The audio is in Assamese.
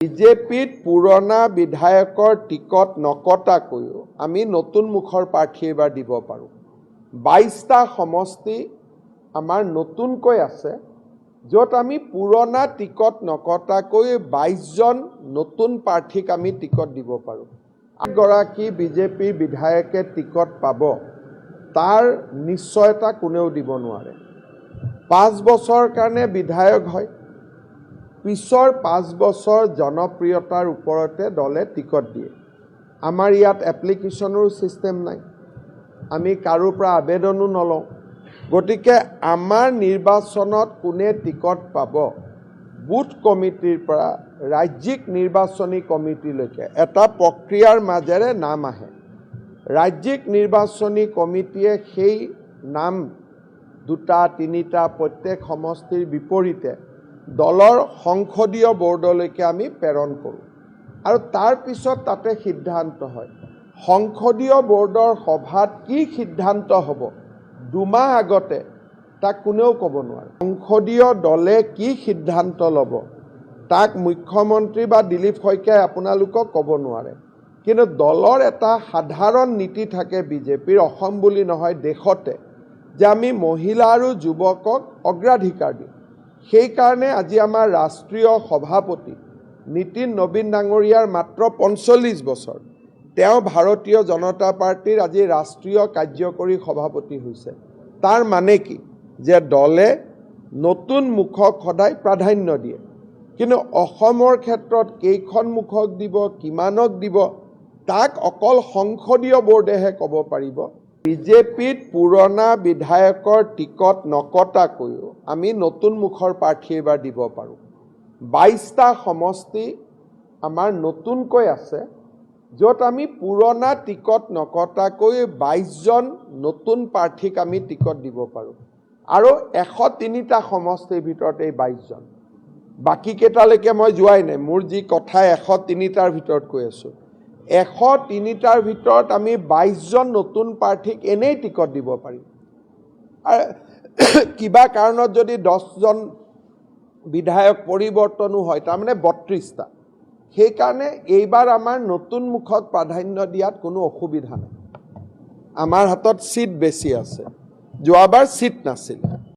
বিজেপিত পুৰণা বিধায়কৰ টিকট নকটাকৈও আমি নতুন মুখৰ প্ৰাৰ্থী এবাৰ দিব পাৰোঁ। 22টা সমষ্টি আমাৰ নতুনকৈ আছে, য'ত আমি পুৰণা টিকট নকটাকৈ 22জন নতুন প্ৰাৰ্থীক আমি টিকট দিব পাৰোঁ। গৰাকী বিজেপিৰ বিধায়কে টিকট পাব, তাৰ নিশ্চয়তা কোনেও দিব নোৱাৰে। 5 বছৰৰ কাৰণে বিধায়ক হয়, পিছৰ 5 বছৰ জনপ্ৰিয়তাৰ ওপৰতে দলে টিকট দিয়ে। আমাৰ ইয়াত এপ্লিকেশ্যনৰ চিষ্টেম নাই, আমি কাৰোৰ পৰা আবেদনো নলওঁ। গতিকে আমাৰ নিৰ্বাচনত কোনে টিকট পাব, বুথ কমিটিৰ পৰা ৰাজ্যিক নিৰ্বাচনী কমিটিলৈকে এটা প্ৰক্ৰিয়াৰ মাজেৰে নাম আহে। ৰাজ্যিক নিৰ্বাচনী কমিটিয়ে সেই নাম 2টা 3টা প্ৰত্যেক সমষ্টিৰ বিপৰীতে দলৰ সংসদীয় বৰ্ডলৈকে আমি প্ৰেৰণ কৰোঁ আৰু তাৰ পিছত তাতে সিদ্ধান্ত হয়। সংসদীয় বৰ্ডৰ সভাত কি সিদ্ধান্ত হ'ব 2 মাহ আগতে তাক কোনেও ক'ব নোৱাৰে। সংসদীয় দলে কি সিদ্ধান্ত ল'ব তাক মুখ্যমন্ত্ৰী বা দিলীপ শইকীয়াই আপোনালোকক ক'ব নোৱাৰে। কিন্তু দলৰ এটা সাধাৰণ নীতি থাকে বিজেপিৰ, অসম বুলি নহয় দেশতে, যে আমি মহিলা আৰু যুৱকক অগ্ৰাধিকাৰ দিওঁ। সেইকাৰণে আজি আমাৰ ৰাষ্ট্ৰীয় সভাপতি নীতিন নবীন ডাঙৰীয়াৰ মাত্ৰ 45 বছৰ, তেওঁ ভাৰতীয় জনতা পাৰ্টিৰ আজি ৰাষ্ট্ৰীয় কাৰ্যকৰী সভাপতি হৈছে। তাৰ মানে কি, যে দলে নতুন মুখক সদায় প্ৰাধান্য দিয়ে, কিন্তু অসমৰ ক্ষেত্ৰত কেইখন মুখক দিব, কিমানক দিব, তাক অকল সংসদীয় বৰ্ডেহে ক'ব পাৰিব। বিজেপিত পুৰণা বিধায়কৰ টিকট নকটাকৈও আমি নতুন মুখৰ প্ৰাৰ্থী এবাৰ দিব পাৰোঁ। 22টা সমষ্টি আমাৰ নতুনকৈ আছে, য'ত আমি পুৰণা টিকট নকটাকৈ 22জন নতুন প্ৰাৰ্থীক আমি টিকট দিব পাৰোঁ আৰু 103টা সমষ্টিৰ ভিতৰত এই 22জন। বাকী কেইটালৈকে মই যোৱাই নাই, মোৰ যি কথা 103টাৰ ভিতৰত কৈ আছোঁ। 103টাৰ ভিতৰত আমি 22জন নতুন প্ৰাৰ্থীক এনেই টিকট দিব পাৰিম। কিবা কাৰণত যদি 10জন বিধায়ক পৰিৱৰ্তনো হয়, তাৰমানে 32টা। সেইকাৰণে এইবাৰ আমাৰ নতুন মুখক প্ৰাধান্য দিয়াত কোনো অসুবিধা নাই। আমাৰ হাতত চিট বেছি আছে, যোৱাবাৰ চিট নাছিল।